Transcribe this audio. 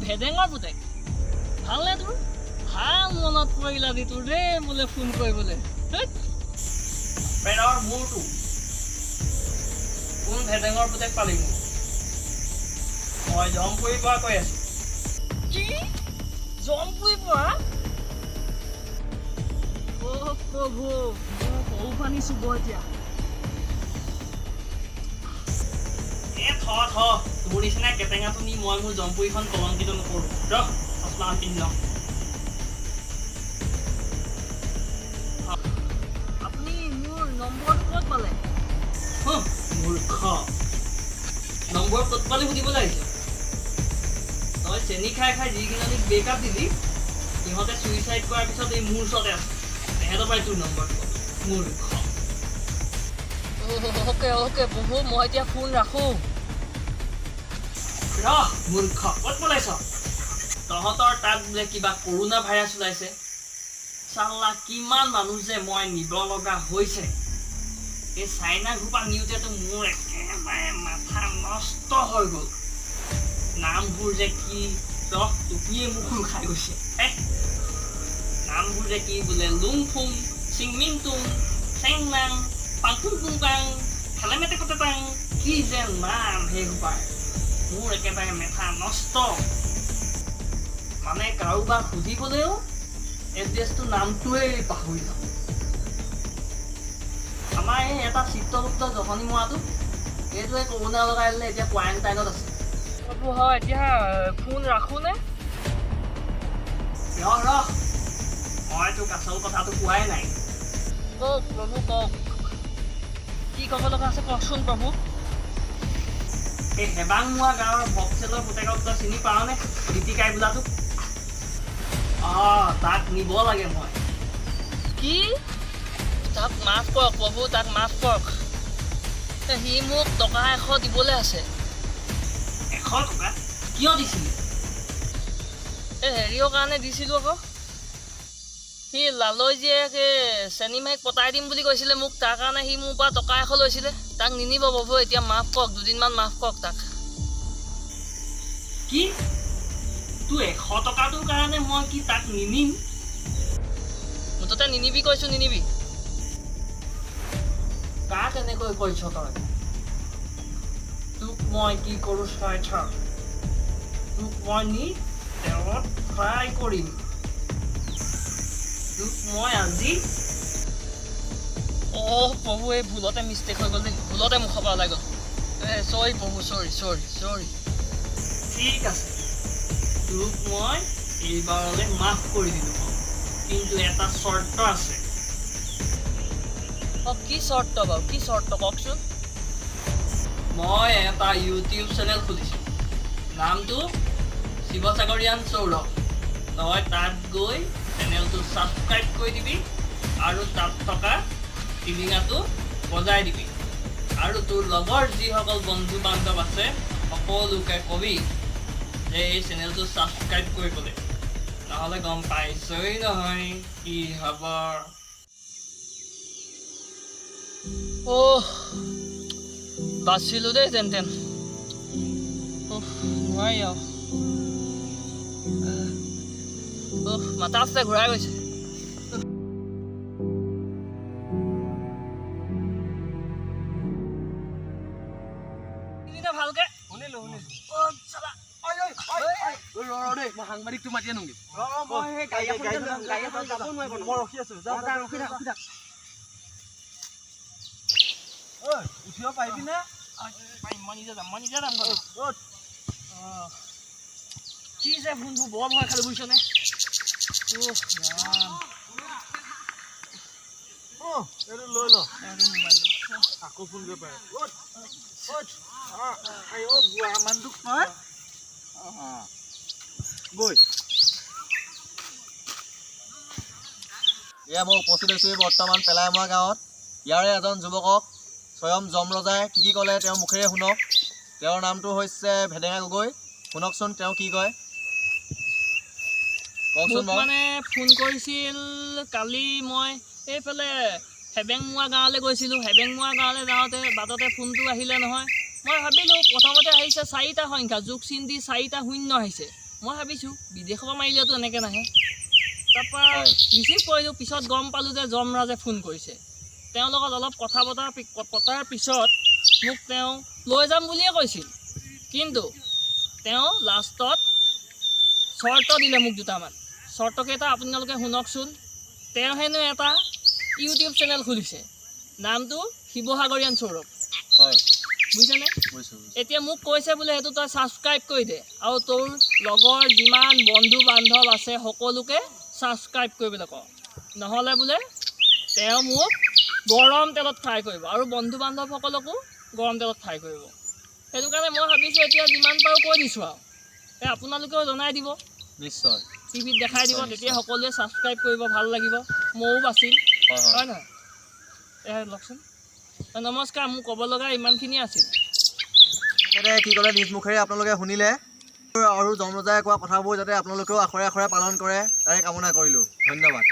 ভেদেঙৰ পুতেক ভালনে তোৰ ভাল মনত পৰিলা দি তোৰ ৰে মোলে ফোন কৰিবলৈ বেনৰ মোৰটো কোন ভেদেঙৰ পুতেক পালি মোক মই জমপুৰীৰ পৰা কৈ আছো কি জমপুৰীৰ পৰা অ' প্ৰভু সৌ পানী চুব এতিয়া তোৰ নিচিনা কেটেঙাটো নি মই মোৰ জমপুৰীখন কলংকিত নকৰোঁ চচলাখন পিন্ধি লওঁ আপুনি মোৰ নম্বৰটো ক'ত পালে মূৰ্খ নম্বৰ ক'ত পালি সুধিব লাগিছে তই চেনি খাই খাই যিকেইজনীক ব্ৰেকআপ দিলি সিহঁতে চুইচাইড কৰাৰ পিছত এই মোৰ ওচৰতে আছে তেহেঁতৰ পৰাই তোৰ নম্বৰটো মূৰ্খ অ'কে প্ৰভু মই এতিয়া ফোন ৰাখোঁ মূৰ্খ ক'ত পলাইছ তহঁতৰ তাত বোলে কিবা কৰোণা ভাইৰাছ ওলাইছে চাল্লা কিমান মানুহ যে মই নিব লগা হৈছে এই চাইনা গ্ৰুপা নিওঁতেতো মোৰ একেবাৰে মাথা নষ্ট হৈ গ'ল নামবোৰ যে কি টুপিয়ে মুখুৰ খাই গৈছে নামবোৰ যে কি বোলে লুংফুং চিংমিংটুং চেংনাং পাংফুং পুংপাং খেলেমেটে কটেটাং কি যে নাম সেই গ্ৰুপাৰ মোৰ একেবাৰে মেথা নষ্ট মানে কাৰোবাক সুধিবলৈও এড্ৰেছটো নামটোৱেই পাহৰি যাওঁ আমাৰ এই এটা চিত্ৰগুপ্ত জহনী মৰাটো এইটোৱে কৰোণা লগাই দিলে এতিয়া কোৱাৰেণ্টাইনত আছে প্ৰভু হয় এতিয়া ফোন ৰাখোঁনে ৰহ মই তোক আচল কথাটো কোৱাই নাই কওক প্ৰভু কওক কি ক'ব লগা আছে কওকচোন প্ৰভু এই হেবাংমুৱা গাঁৱৰ ভকচেলৰ পুতেকক তই চিনি পাৱনে দীপিকাই বোলাটোক তাক নিব লাগে মই কি তাক মাফ কৰক প্ৰভু তাক মাফ কৰক সি মোক টকা 100 দিবলৈ আছে 100 টকা কিয় দিছিলি এই হেৰিৰ কাৰণে দিছিলোঁ আকৌ সি লালৈ জীয়েক চেনিমাইক পতাই দিম বুলি কৈছিলে মোক তাৰ কাৰণে সি মোৰ পৰা টকা 100 লৈছিলে তাক নিনিব প্ৰভু এতিয়া মাফ কৰক দুদিনমান মাফ কৰক তাক কি তোৰ 100 টকাটোৰ কাৰণে মই কি তাক নিনিম মুঠতে নিনিবি কৈছোঁ নিনিবি কাক এনেকৈ কৈছ তই তোক মই কি কৰোঁ চাই থাক তোক মই নি তেলত ফ্ৰাই কৰিম তোক মই আজি প্ৰভু এই ভুলতে মিষ্টেক হৈ গ'ল দেই ভুলতে মুখৰ পৰা ওলাই গ'ল চৰি প্ৰভু চৰি ঠিক আছে তোক মই এইবাৰলৈ মাফ কৰি দিলোঁ কিন্তু এটা চৰ্ত আছে অঁ কি চৰ্ত বাৰু কি চৰ্ত কওকচোন মই এটা ইউটিউব চেনেল খুলিছোঁ নামটো শিৱসাগৰীয়ান সৌৰভ তই তাত গৈ চেনেলটো ছাবস্ক্ৰাইব কৰি দিবি আৰু তাত থকা টিলিঙাটো বজাই দিবি আৰু তোৰ লগৰ যিসকল বন্ধু বান্ধৱ আছে সকলোকে কবি যে এই চেনেলটো ছাবস্ক্ৰাইব কৰিবলৈ নহ'লে গম পাইছই নহয় কি হ'ব অহ বাচিলোঁ দেই তেন নোৱাৰি আৰু মাথা আছে ঘূৰাই গৈছে ভালকে শুনিলোঁ সাংবাদিকটো মাতি আনোগে উঠিব পাৰিবি নে মই নিজে যাম কি যে ফোনবোৰ বৰ ভয় খালোঁ বুজিছনে এইটো লৈ ল আকৌ ফোন কৰিব পাৰে মানুহটোক নহয় গৈ এয়া মই উপস্থিত হৈছোঁ বৰ্তমান পেলাইমৰা গাঁৱত ইয়াৰে এজন যুৱকক স্বয়ং যম ৰজাই কি ক'লে তেওঁৰ মুখেৰে শুনক তেওঁৰ নামটো হৈছে ভেটেঙা গগৈ শুনকচোন তেওঁ কি কয় কওকচোন মোক মানে ফোন কৰিছিল কালি মই এইফালে হেবেংমৰা গাঁৱলৈ গৈছিলোঁ হেবেংমৰা গাঁৱলৈ যাওঁতে বাটতে ফোনটো আহিলে নহয় মই ভাবিলোঁ প্ৰথমতে আহিছে 4টা সংখ্যা যোগ চিন দি 4টা শূন্য আহিছে মই ভাবিছোঁ বিদেশৰ পৰা মাৰিলেতো এনেকৈ নাহে তাৰপৰা ৰিচিভ কৰিলোঁ পিছত গম পালোঁ যে যমৰাজে ফোন কৰিছে তেওঁৰ লগত অলপ কথা পতাৰ পিছত মোক তেওঁ লৈ যাম বুলিয়ে কৈছিল কিন্তু তেওঁ লাষ্টত চৰ্ত দিলে মোক দুটামান চৰ্তকেইটা আপোনালোকে শুনকচোন তেওঁ হেনো এটা ইউটিউব চেনেল খুলিছে নামটো শিৱসাগৰীয়ান সৌৰভ হয় বুজিছেনে বুজিছোঁ এতিয়া মোক কৈছে বোলে সেইটো তই ছাবস্ক্ৰাইব কৰি দে আৰু তোৰ লগৰ যিমান বন্ধু বান্ধৱ আছে সকলোকে ছাবস্ক্ৰাইব কৰিবলৈ কওঁ নহ'লে বোলে তেওঁ মোক গৰম তেলত ফ্ৰাই কৰিব আৰু বন্ধু বান্ধৱসকলকো গৰম তেলত ফ্ৰাই কৰিব সেইটো কাৰণে মই ভাবিছোঁ এতিয়া যিমান পাৰোঁ কৈ দিছোঁ আৰু এই আপোনালোকেও জনাই দিব নিশ্চয় টিভিত দেখাই দিব তেতিয়া সকলোৱে ছাবস্ক্ৰাইব কৰিব ভাল লাগিব ময়ো বাচিম হয় নহয় এয়া লওকচোন নমস্কাৰ মোৰ ক'ব লগা ইমানখিনিয়ে আছিল কি ক'লে নিজ মুখেৰে আপোনালোকে শুনিলে আৰু যম ৰজাই কোৱা কথাবোৰ যাতে আপোনালোকেও আখৰে আখৰে পালন কৰে তাৰে কামনা কৰিলোঁ ধন্যবাদ